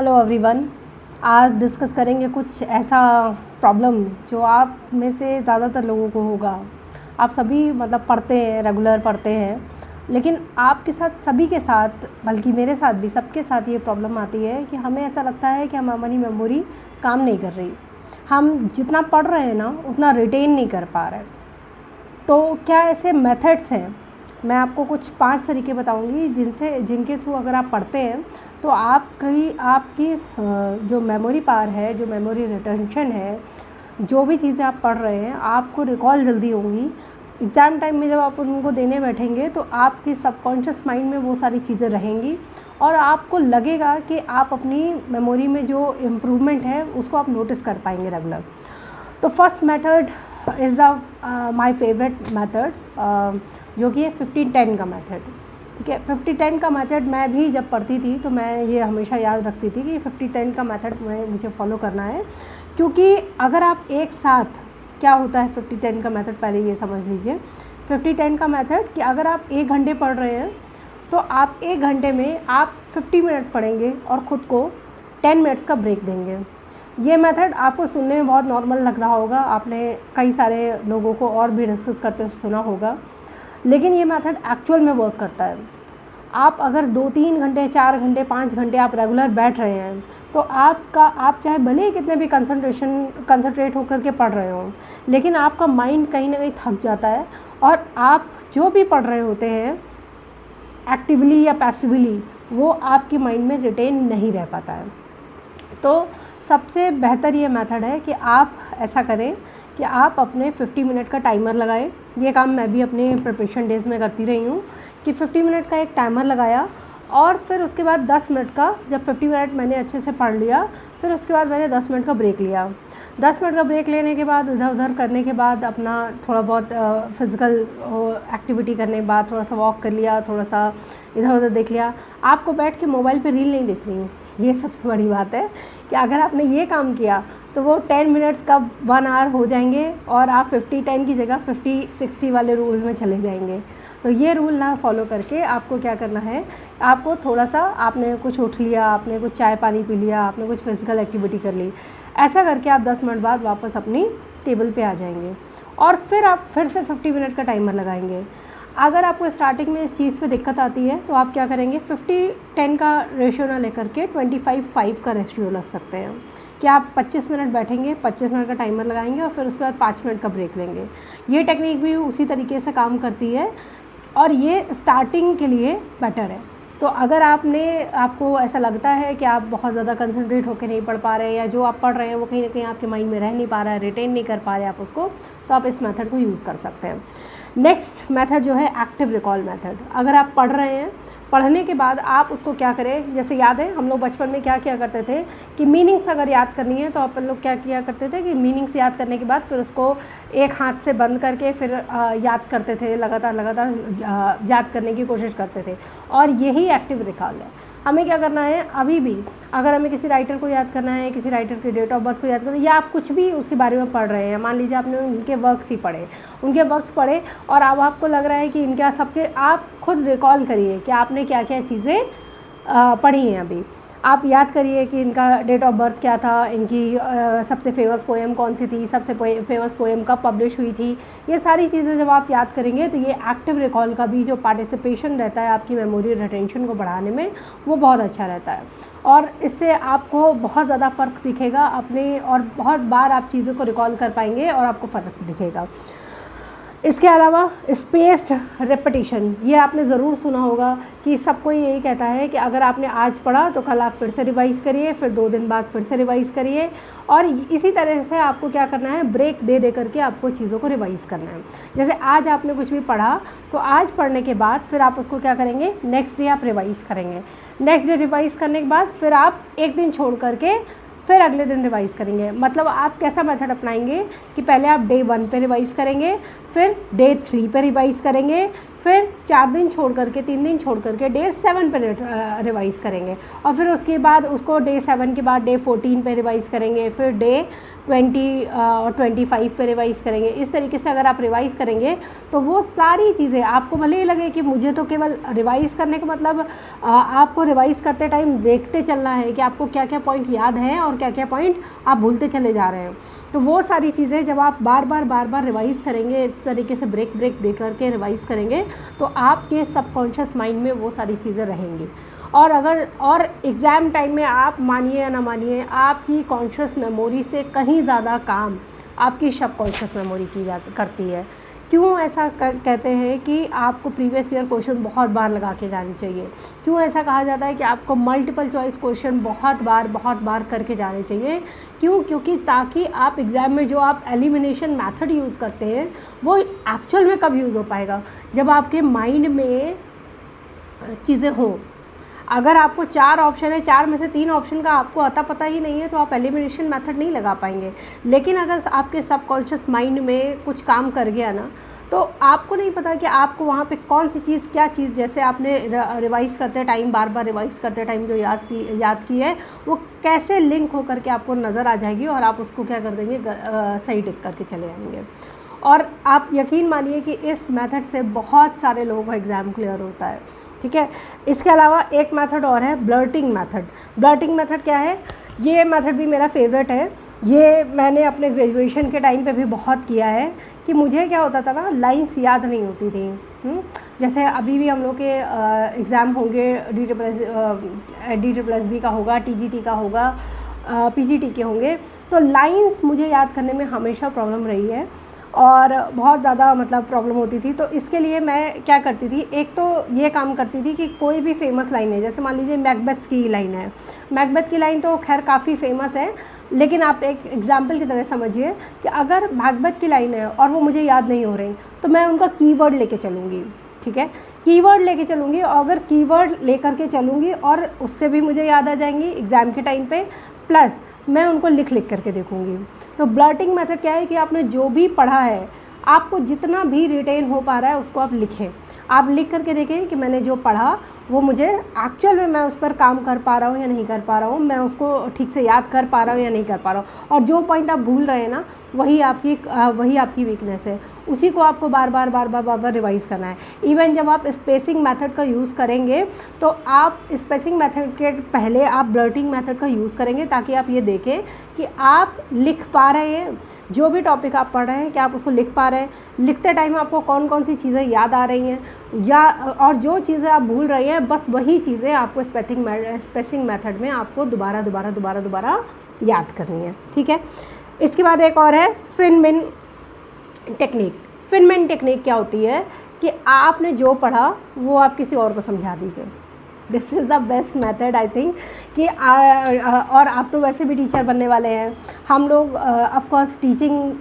Hello everyone. आज discuss करेंगे कुछ ऐसा प्रॉब्लम जो आप में से ज़्यादातर लोगों को होगा। आप सभी मतलब पढ़ते हैं, रेगुलर पढ़ते हैं, लेकिन आपके साथ सभी के साथ, बल्कि मेरे साथ भी सबके साथ ये प्रॉब्लम आती है कि हमें ऐसा लगता है कि हमारी मेमोरी काम नहीं कर रही। हम जितना पढ़ रहे हैं ना उतना रिटेन नहीं कर पा रहे। तो क्या ऐसे मेथड्स हैं? मैं आपको कुछ 5 तरीके बताऊंगी जिनके थ्रू अगर आप पढ़ते हैं तो आपकी जो मेमोरी पावर है, जो मेमोरी रिटेंशन है, जो भी चीज़ें आप पढ़ रहे हैं आपको रिकॉल जल्दी होंगी। एग्ज़ाम टाइम में जब आप उनको देने बैठेंगे तो आपकी सबकॉन्शियस माइंड में वो सारी चीज़ें रहेंगी और आपको लगेगा कि आप अपनी मेमोरी में जो इम्प्रूवमेंट है उसको आप नोटिस कर पाएंगे रेगुलर। तो first method is the my favourite method, जो कि है 50-10 का मेथड। ठीक है, 50-10 का मेथड मैं भी जब पढ़ती थी तो मैं ये हमेशा याद रखती थी कि 50-10 का मेथड मुझे फॉलो करना है, क्योंकि अगर आप एक साथ, क्या होता है 50-10 का मेथड, पहले ये समझ लीजिए। 50-10 का मेथड कि अगर आप 1 घंटे पढ़ रहे हैं तो आप 1 घंटे में आप 50 मिनट पढ़ेंगे और ख़ुद को 10 मिनट्स का ब्रेक देंगे। ये मेथड आपको सुनने में बहुत नॉर्मल लग रहा होगा, आपने कई सारे लोगों को और भी डिस्कस करते सुना होगा, लेकिन ये मेथड एक्चुअल में वर्क करता है। आप अगर 2-3 घंटे, 4 घंटे, 5 घंटे आप रेगुलर बैठ रहे हैं तो आप चाहे भले ही कितने भी कंसंट्रेट होकर के पढ़ रहे हों, लेकिन आपका माइंड कहीं ना कहीं थक जाता है और आप जो भी पढ़ रहे होते हैं एक्टिवली या पैसिवली, वो आपके माइंड में रिटेन नहीं रह पाता है। तो सबसे बेहतर ये मेथड है कि आप ऐसा करें कि आप अपने 50 मिनट का टाइमर लगाएं। ये काम मैं भी अपने प्रिपरेशन डेज़ में करती रही हूँ कि 50 मिनट का एक टाइमर लगाया और फिर उसके बाद 10 मिनट का, जब 50 मिनट मैंने अच्छे से पढ़ लिया, फिर उसके बाद मैंने 10 मिनट का ब्रेक लिया। 10 मिनट का ब्रेक लेने के बाद, इधर उधर करने के बाद, अपना थोड़ा बहुत फिज़िकल एक्टिविटी करने के बाद थोड़ा सा वॉक कर लिया, थोड़ा सा इधर उधर देख लिया। आपको बैठ के मोबाइल पे रील नहीं देखनी है, ये सबसे बड़ी बात है कि अगर आपने ये काम किया तो वो 10 मिनट्स का 1 आवर हो जाएंगे और आप 50-10 की जगह 50-60 वाले रूल में चले जाएंगे। तो ये रूल ना फॉलो करके आपको क्या करना है, आपको थोड़ा सा, आपने कुछ उठ लिया, आपने कुछ चाय पानी पी लिया, आपने कुछ फिज़िकल एक्टिविटी कर ली, ऐसा करके आप 10 मिनट बाद वापस अपनी टेबल पे आ जाएंगे और फिर आप फिर से 50 मिनट का टाइमर लगाएंगे। अगर आपको स्टार्टिंग में इस चीज़ पे दिक्कत आती है तो आप क्या करेंगे, 50-10 का रेशियो ना लेकर के 25-5 का रेशियो लग सकते हैं कि आप 25 मिनट बैठेंगे, 25 मिनट का टाइमर लगाएंगे और फिर उसके बाद 5 मिनट का ब्रेक लेंगे। ये टेक्निक भी उसी तरीके से काम करती है और ये स्टार्टिंग के लिए बेटर है। तो अगर आपको ऐसा लगता है कि आप बहुत ज़्यादा कंसंट्रेट होकर नहीं पढ़ पा रहे हैं या जो आप पढ़ रहे हैं वो कहीं ना कहीं आपके माइंड में रह नहीं पा रहा है, रिटेन नहीं कर पा रहे आप उसको, तो आप इस मेथड को यूज़ कर सकते हैं। नेक्स्ट मेथड जो है एक्टिव रिकॉल मेथड। अगर आप पढ़ रहे हैं, पढ़ने के बाद आप उसको क्या करें, जैसे याद है हम लोग बचपन में क्या किया करते थे कि मीनिंग्स अगर याद करनी है तो अपन लोग क्या किया करते थे कि मीनिंग्स याद करने के बाद फिर उसको एक हाथ से बंद करके फिर याद करते थे, लगातार याद करने की कोशिश करते थे, और यही एक्टिव रिकॉल है। हमें क्या करना है, अभी भी अगर हमें किसी राइटर को याद करना है, किसी राइटर के डेट ऑफ बर्थ को याद करना है, या आप कुछ भी उसके बारे में पढ़ रहे हैं, मान लीजिए आपने उनके वर्क्स ही पढ़े, उनके वर्क्स पढ़े और अब आपको लग रहा है कि इनका सबके, आप खुद रिकॉल करिए कि आपने क्या क्या चीज़ें पढ़ी हैं। अभी आप याद करिए कि इनका डेट ऑफ बर्थ क्या था, इनकी सबसे फेमस पोएम कौन सी थी, सबसे फेमस पोएम कब पब्लिश हुई थी। ये सारी चीज़ें जब आप याद करेंगे तो ये एक्टिव रिकॉल का भी जो पार्टिसिपेशन रहता है आपकी मेमोरी रिटेंशन को बढ़ाने में, वो बहुत अच्छा रहता है और इससे आपको बहुत ज़्यादा फ़र्क दिखेगा अपने, और बहुत बार आप चीज़ों को रिकॉल कर पाएंगे और आपको फ़र्क दिखेगा। इसके अलावा स्पेस्ड रेपिटेशन, ये आपने ज़रूर सुना होगा कि सबको यही कहता है कि अगर आपने आज पढ़ा तो कल आप फिर से रिवाइज़ करिए, फिर 2 दिन बाद फिर से रिवाइज़ करिए, और इसी तरह से आपको क्या करना है, ब्रेक दे दे करके आपको चीज़ों को रिवाइज़ करना है। जैसे आज आपने कुछ भी पढ़ा तो आज पढ़ने के बाद फिर आप उसको क्या करेंगे, नेक्स्ट डे आप रिवाइज़ करेंगे, नेक्स्ट डे रिवाइज़ करने के बाद फिर आप एक दिन छोड़ करके फिर अगले दिन रिवाइज़ करेंगे। मतलब आप कैसा मेथड अपनाएंगे कि पहले आप डे 1 पे रिवाइज़ करेंगे, फिर डे 3 पे रिवाइज़ करेंगे, फिर 4 दिन छोड़ करके 3 दिन छोड़ करके डे 7 पे रिवाइज़ करेंगे, और फिर उसके बाद उसको डे 7 के बाद डे 14 पे रिवाइज़ करेंगे, फिर डे 20 और 25 पे रिवाइज़ करेंगे। इस तरीके से अगर आप रिवाइज़ करेंगे तो वो सारी चीज़ें आपको भले ही लगे कि मुझे तो केवल रिवाइज़ करने का मतलब आपको रिवाइज़ करते टाइम देखते चलना है कि आपको क्या क्या पॉइंट याद हैं और क्या क्या पॉइंट आप भूलते चले जा रहे हैं। तो वो सारी चीज़ें जब आप बार बार रिवाइज़ करेंगे, इस तरीके से ब्रेक दे करके रिवाइज़ करेंगे, तो आपके सबकॉन्शियस माइंड में वो सारी चीज़ें रहेंगी। और एग्ज़ाम टाइम में आप मानिए या ना मानिए, आपकी कॉन्शियस मेमोरी से कहीं ज़्यादा काम आपकी सबकॉन्शियस मेमोरी करती है। क्यों ऐसा कहते हैं कि आपको प्रीवियस ईयर क्वेश्चन बहुत बार लगा के जाने चाहिए? क्यों ऐसा कहा जाता है कि आपको मल्टीपल चॉइस क्वेश्चन बहुत बार करके जाने चाहिए? क्यों? क्योंकि ताकि आप एग्ज़ाम में जो आप एलिमिनेशन मेथड यूज़ करते हैं वो एक्चुअल में कब यूज़ हो पाएगा? जब आपके माइंड में चीज़ें हों। अगर आपको 4 ऑप्शन है, 4 में से 3 ऑप्शन का आपको अता पता ही नहीं है, तो आप एलिमिनेशन मेथड नहीं लगा पाएंगे। लेकिन अगर आपके सबकॉन्शियस माइंड में कुछ काम कर गया ना, तो आपको नहीं पता कि आपको वहाँ पे कौन सी चीज़, क्या चीज़, जैसे आपने रिवाइज़ करते टाइम बार रिवाइज़ करते टाइम जो याद की है वो कैसे लिंक होकर के आपको नज़र आ जाएगी और आप उसको क्या कर देंगे, सही टिक करके चले आएंगे। और आप यकीन मानिए कि इस मेथड से बहुत सारे लोगों का एग्ज़ाम क्लियर होता है। ठीक है। इसके अलावा एक मेथड और है, ब्लर्टिंग मेथड। ब्लर्टिंग मेथड क्या है? ये मेथड भी मेरा फेवरेट है। ये मैंने अपने ग्रेजुएशन के टाइम पे भी बहुत किया है कि मुझे क्या होता था ना, लाइंस याद नहीं होती थी। जैसे अभी भी हम लोग के एग्ज़ाम होंगे, DSSB का होगा, TGT का होगा, PGT के होंगे, तो लाइंस मुझे याद करने में हमेशा प्रॉब्लम रही है और बहुत ज़्यादा मतलब प्रॉब्लम होती थी। तो इसके लिए मैं क्या करती थी, एक तो ये काम करती थी कि कोई भी फेमस लाइन है, जैसे मान लीजिए मैकबेथ की लाइन है। मैकबेथ की लाइन तो खैर काफ़ी फेमस है, लेकिन आप एक एग्जाम्पल की तरह समझिए कि अगर मैकबेथ की लाइन है और वो मुझे याद नहीं हो रही, तो मैं उनका कीवर्ड लेके चलूँगी। ठीक है, कीवर्ड लेके चलूँगी, और अगर कीवर्ड लेकर के चलूँगी और उससे भी मुझे याद आ जाएंगी एग्ज़ाम के टाइम पे, प्लस मैं उनको लिख करके देखूँगी। तो ब्लर्टिंग मेथड क्या है कि आपने जो भी पढ़ा है, आपको जितना भी रिटेन हो पा रहा है उसको आप लिखें। आप लिख करके देखें कि मैंने जो पढ़ा वो मुझे एक्चुअल में मैं उस पर काम कर पा रहा हूँ या नहीं कर पा रहा हूँ, मैं उसको ठीक से याद कर पा रहा हूँ या नहीं कर पा रहा हूँ। और जो पॉइंट आप भूल रहे हैं ना, वही आपकी वीकनेस है, उसी को आपको बार बार रिवाइज़ करना है। इवन जब आप स्पेसिंग मेथड का यूज़ करेंगे, तो आप स्पेसिंग मेथड के पहले आप ब्लर्टिंग मेथड का यूज़ करेंगे, ताकि आप ये देखें कि आप लिख पा रहे हैं, जो भी टॉपिक आप पढ़ रहे हैं, कि आप उसको लिख पा रहे हैं, लिखते टाइम आपको कौन कौन सी चीज़ें याद आ रही हैं, या और जो चीज़ें आप भूल रहे हैं, बस वही चीज़ें आपको स्पेसिंग मेथड में आपको दोबारा याद करनी है। ठीक है। इसके बाद एक और है फिनमिन टेक्निक। फिनमिन टेक्निक क्या होती है कि आपने जो पढ़ा वो आप किसी और को समझा दीजिए। This is the best method I think कि और आप तो वैसे भी टीचर बनने वाले हैं। हम लोग ऑफकोर्स टीचिंग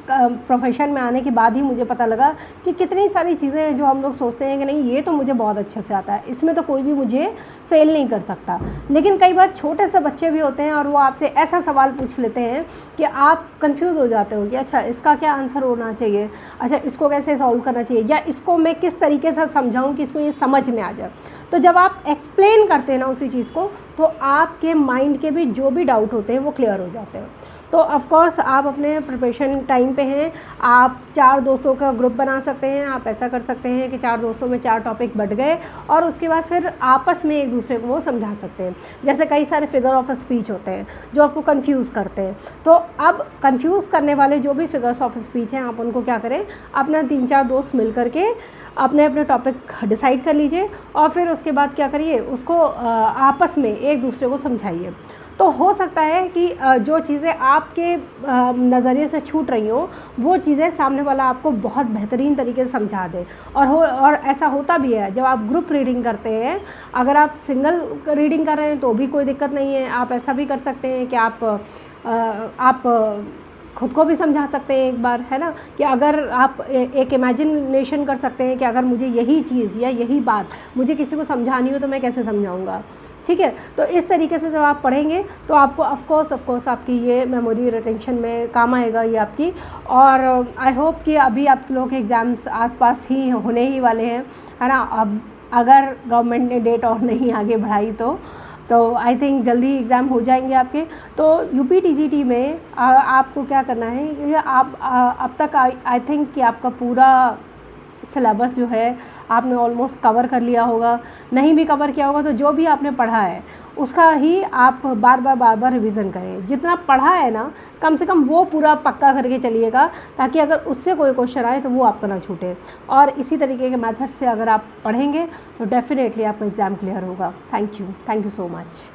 प्रोफेशन में आने के बाद ही मुझे पता लगा कि कितनी सारी चीज़ें हैं जो हम लोग सोचते हैं कि नहीं ये तो मुझे बहुत अच्छे से आता है, इसमें तो कोई भी मुझे फेल नहीं कर सकता। लेकिन कई बार छोटे से बच्चे भी होते हैं और वो आपसे ऐसा सवाल पूछ लेते हैं कि आप कंफ्यूज हो जाते हो कि अच्छा इसका क्या आंसर होना चाहिए, अच्छा इसको कैसे सॉल्व करना चाहिए, या इसको मैं किस तरीके से समझाऊँ कि इसको ये समझ में आ जाए। तो जब आप एक्सप्लेन करते हैं ना उसी चीज़ को, तो आपके माइंड के भी जो भी डाउट होते हैं वो क्लियर हो जाते हैं। तो ऑफ़ कोर्स आप अपने प्रिपरेशन टाइम पे हैं, आप 4 दोस्तों का ग्रुप बना सकते हैं। आप ऐसा कर सकते हैं कि 4 दोस्तों में 4 टॉपिक बट गए, और उसके बाद फिर आपस में एक दूसरे को वो समझा सकते हैं। जैसे कई सारे फिगर ऑफ स्पीच होते हैं जो आपको कंफ्यूज करते हैं, तो अब कंफ्यूज करने वाले जो भी फिगर्स ऑफ स्पीच हैं, आप उनको क्या करें, अपना 3-4 दोस्त मिल करके अपने अपने टॉपिक डिसाइड कर लीजिए, और फिर उसके बाद क्या करिए, उसको आपस में एक दूसरे को समझाइए। तो हो सकता है कि जो चीज़ें आपके नज़रिए से छूट रही हो, वो चीज़ें सामने वाला आपको बहुत बेहतरीन तरीके से समझा दे। और ऐसा होता भी है जब आप ग्रुप रीडिंग करते हैं। अगर आप सिंगल रीडिंग कर रहे हैं तो भी कोई दिक्कत नहीं है, आप ऐसा भी कर सकते हैं कि आप खुद को भी समझा सकते हैं एक बार, है ना, कि अगर आप एक इमेजिनेशन कर सकते हैं कि अगर मुझे यही चीज़ या यही बात मुझे किसी को समझानी हो तो मैं कैसे समझाऊंगा। ठीक है। तो इस तरीके से जब आप पढ़ेंगे तो आपको ऑफ कोर्स आपकी ये मेमोरी रिटेंशन में काम आएगा ये आपकी। और आई होप कि अभी आप लोगों के एग्ज़ाम्स आसपास ही होने ही वाले हैं, है ना। अब अगर गवर्नमेंट ने डेट और नहीं आगे बढ़ाई तो आई थिंक जल्दी एग्ज़ाम हो जाएंगे आपके। तो यूपीटीजीटी में आपको क्या करना है, ये आप अब तक आई थिंक कि आपका पूरा सिलेबस जो है आपने ऑलमोस्ट कवर कर लिया होगा। नहीं भी कवर किया होगा तो जो भी आपने पढ़ा है उसका ही आप बार बार रिवीजन करें। जितना पढ़ा है ना कम से कम वो पूरा पक्का करके चलिएगा, ताकि अगर उससे कोई क्वेश्चन आए तो वो आपका ना छूटे। और इसी तरीके के मेथड से अगर आप पढ़ेंगे तो डेफिनेटली आपका एग्ज़ाम क्लियर होगा। Thank you so much.